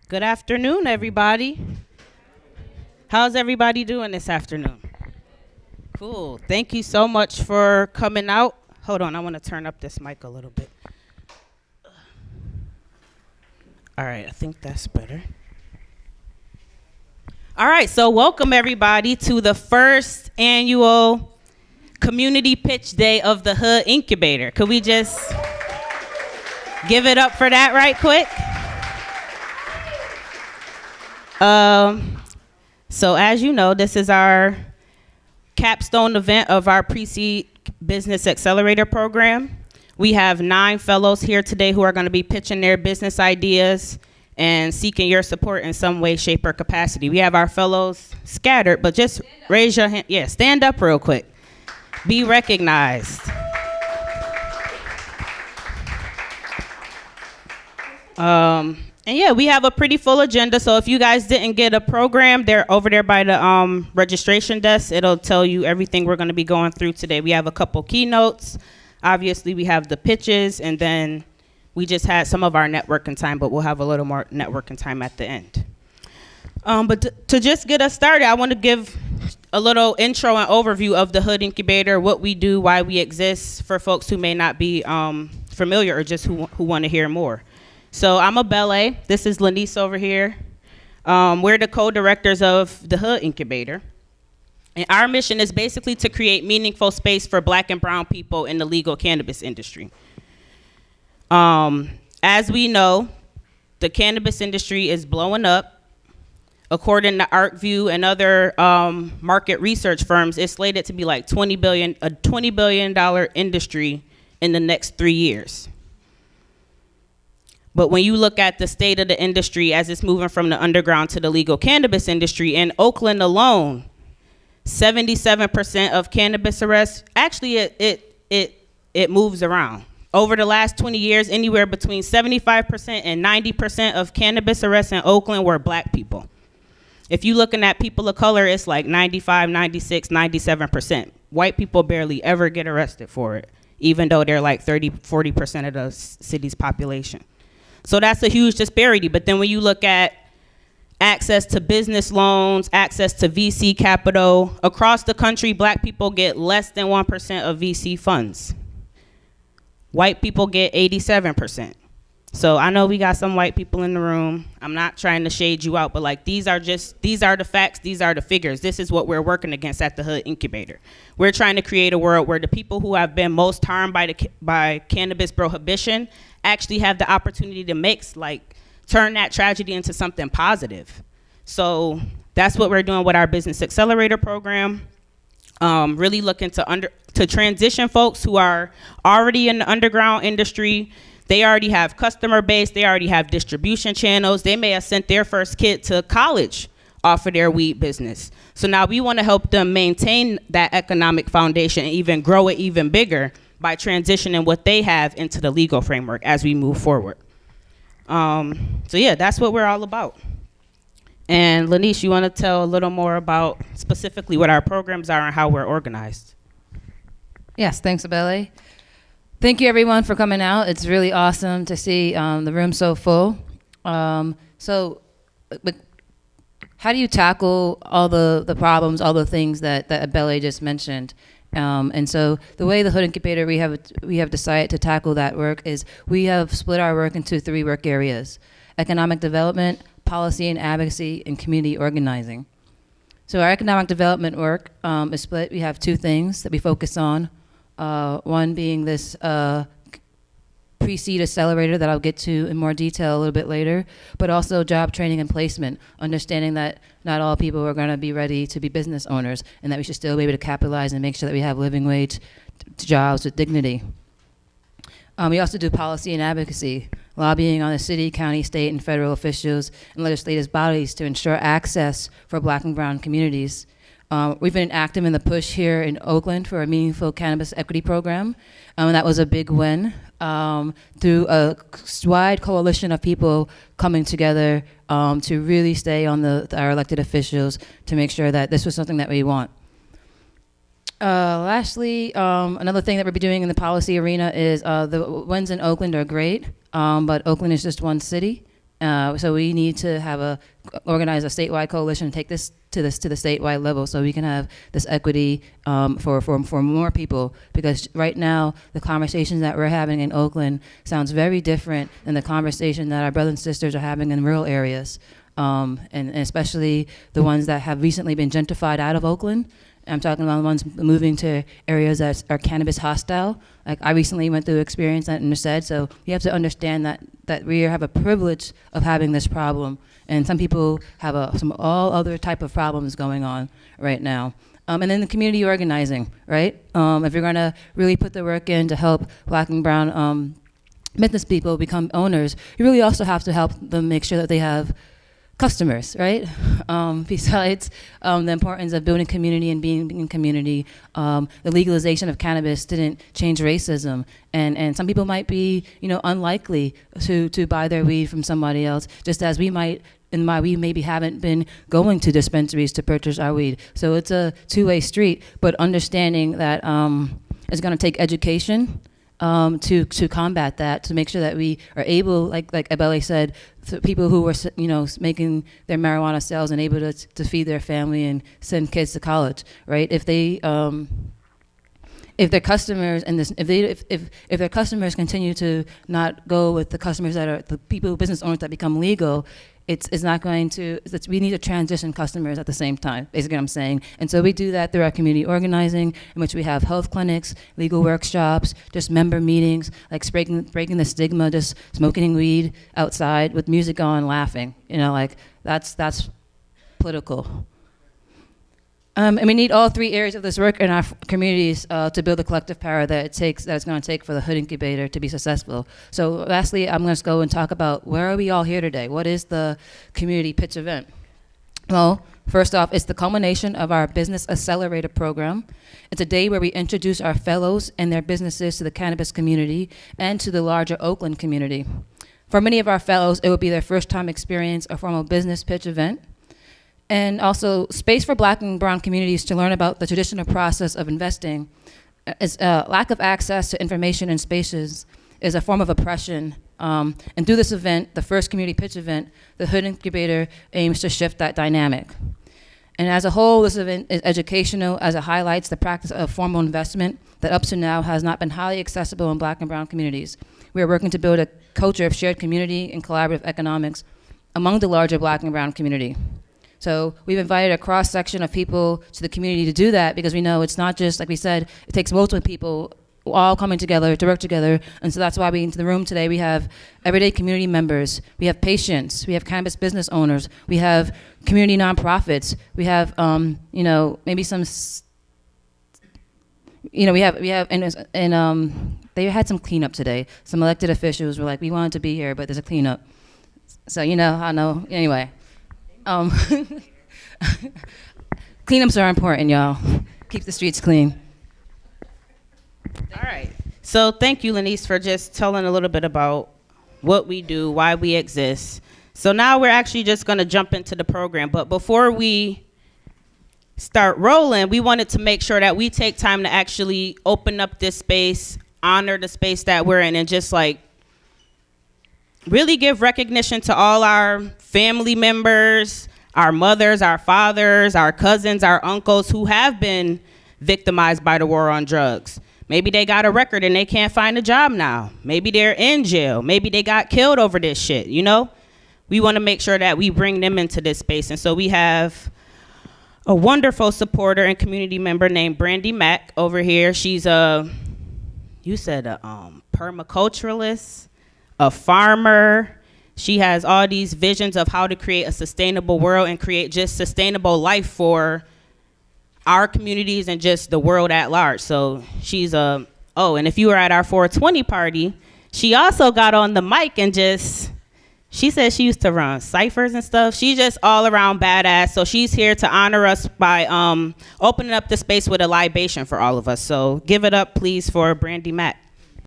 Good afternoon, everybody. How's everybody doing this afternoon? Cool. Thank you so much for coming out. Hold on, I want to turn up this mic a little bit. All right, I think that's better. All right, so welcome everybody to the first annual Community Pitch Day of the Hood Incubator. Could we just give it up for that right quick? So as you know, this is our capstone event of our Pre-Seed Business Accelerator program. We have 9 fellows here today who are going to be pitching their business ideas and seeking your support in some way, shape, or capacity. We have our fellows scattered, but just raise your hand. Yeah, stand up real quick. Be recognized. And yeah, we have a pretty full agenda. So if you guys didn't get a program, they're over there by the registration desk. It'll tell you everything we're going to be going through today. We have a couple keynotes. Obviously, we have the pitches, and then we just had some of our networking time, but we'll have a little more networking time at the end. But to just get us started, I want to give a little intro and overview of the Hood Incubator, what we do, why we exist, for folks who may not be familiar or just who want to hear more. So I'm Ebele. This is Lanese over here. We're the co-directors of the Hood Incubator. And our mission is basically to create meaningful space for Black and brown people in the legal cannabis industry. As we know, the cannabis industry is blowing up. According to ArcView and other market research firms, it's slated to be like a $20 billion industry in the next 3 years. But when you look at the state of the industry as it's moving from the underground to the legal cannabis industry, in Oakland alone, 77% of cannabis arrests, actually it moves around. Over the last 20 years, anywhere between 75% and 90% of cannabis arrests in Oakland were Black people. If you're looking at people of color, it's like 95, 96, 97%. White people barely ever get arrested for it, even though they're like 30, 40% of the city's population. So that's a huge disparity. But then when you look at access to business loans, access to VC capital, across the country, Black people get less than 1% of VC funds. White people get 87%. So I know we got some white people in the room. I'm not trying to shade you out, but like these are the facts, these are the figures. This is what we're working against at the Hood Incubator. We're trying to create a world where the people who have been most harmed by cannabis prohibition actually have the opportunity to turn that tragedy into something positive. So that's what we're doing with our Business Accelerator program. Really looking to transition folks who are already in the underground industry. They already have customer base, they already have distribution channels. They may have sent their first kid to college off of their weed business. So now we want to help them maintain that economic foundation and even grow it even bigger by transitioning what they have into the legal framework as we move forward. So yeah, that's what we're all about. And Lanese, you want to tell a little more about specifically what our programs are and how we're organized? Yes, thanks, Ebele. Thank you, everyone, for coming out. It's really awesome to see the room so full. But how do you tackle all the problems, all the things that Ebele just mentioned? And so the way the Hood Incubator we have decided to tackle that work is we have split our work into 3 work areas: economic development, policy and advocacy, and community organizing. So our economic development work is split. We have 2 things that we focus on. One being this pre-seed accelerator that I'll get to in more detail a little bit later, but also job training and placement, understanding that not all people are going to be ready to be business owners and that we should still be able to capitalize and make sure that we have living wage jobs with dignity. We also do policy and advocacy, lobbying on the city, county, state, and federal officials and legislative bodies to ensure access for Black and brown communities. We've been active in the push here in Oakland for a meaningful cannabis equity program, and that was a big win through a wide coalition of people coming together to really stay on our elected officials to make sure that this was something that we want. Lastly, another thing that we'll be doing in the policy arena is the wins in Oakland are great, but Oakland is just one city, So we need to organize a statewide coalition, take this to the statewide level, so we can have this equity for more people. Because right now, the conversations that we're having in Oakland sounds very different than the conversation that our brothers and sisters are having in rural areas, and especially the ones that have recently been gentrified out of Oakland. I'm talking about the ones moving to areas that are cannabis hostile. Like I recently went through an experience that Merced, so you have to understand that we have a privilege of having this problem, and some people have some all other type of problems going on right now. And then the community organizing, right? If you're gonna really put the work in to help Black and Brown business people become owners, you really also have to help them make sure that they have customers, right? Besides the importance of building community and being in community, the legalization of cannabis didn't change racism, and some people might be, unlikely to buy their weed from somebody else, just as we might. We maybe haven't been going to dispensaries to purchase our weed. So it's a two-way street, but understanding that it's going to take education to combat that, to make sure that we are able, like Ebele said, people who were making their marijuana sales and able to feed their family and send kids to college, right? If their customers if their customers continue to not go with the customers that are the business owners that become legal, it's not going to, we need to transition customers at the same time, basically what I'm saying. And so we do that through our community organizing, in which we have health clinics, legal workshops, just member meetings, like breaking the stigma, just smoking weed outside with music on, laughing. That's political. And we need all three areas of this work in our communities to build the collective power that it's going to take for the Hood Incubator to be successful. So lastly, I'm going to go and talk about where are we all here today? What is the community pitch event? Well, first off, it's the culmination of our Business Accelerator program. It's a day where we introduce our fellows and their businesses to the cannabis community and to the larger Oakland community. For many of our fellows, it will be their first time experience a formal business pitch event. And also space for Black and Brown communities to learn about the traditional process of investing. Lack of access to information and spaces is a form of oppression. And through this event, the first community pitch event, the Hood Incubator aims to shift that dynamic. And as a whole, this event is educational as it highlights the practice of formal investment that up to now has not been highly accessible in Black and Brown communities. We are working to build a culture of shared community and collaborative economics among the larger Black and Brown community. So we've invited a cross-section of people to the community to do that, because we know it's not just, like we said, it takes multiple people all coming together to work together. And so that's why we, into the room today, we have everyday community members, we have patients, we have cannabis business owners, we have community nonprofits, we have, maybe some, we have, and they had some cleanup today. Some elected officials were like, we wanted to be here, but there's a cleanup. So, I know, anyway. Cleanups are important, y'all. Keep the streets clean. All right. So thank you, Lanese, for just telling a little bit about what we do, why we exist. So now we're actually just going to jump into the program. But before we start rolling, we wanted to make sure that we take time to actually open up this space, honor the space that we're in, and just really give recognition to all our family members, our mothers, our fathers, our cousins, our uncles who have been victimized by the war on drugs. Maybe they got a record and they can't find a job now. Maybe they're in jail. Maybe they got killed over this shit, We want to make sure that we bring them into this space. And so we have a wonderful supporter and community member named Brandy Mack over here. She's a permaculturalist, a farmer. She has all these visions of how to create a sustainable world and create just sustainable life for our communities and just the world at large. So she's and if you were at our 420 party, she also got on the mic and she said she used to run ciphers and stuff. She's just all around badass. So she's here to honor us by opening up the space with a libation for all of us. So give it up, please, for Brandy Mack.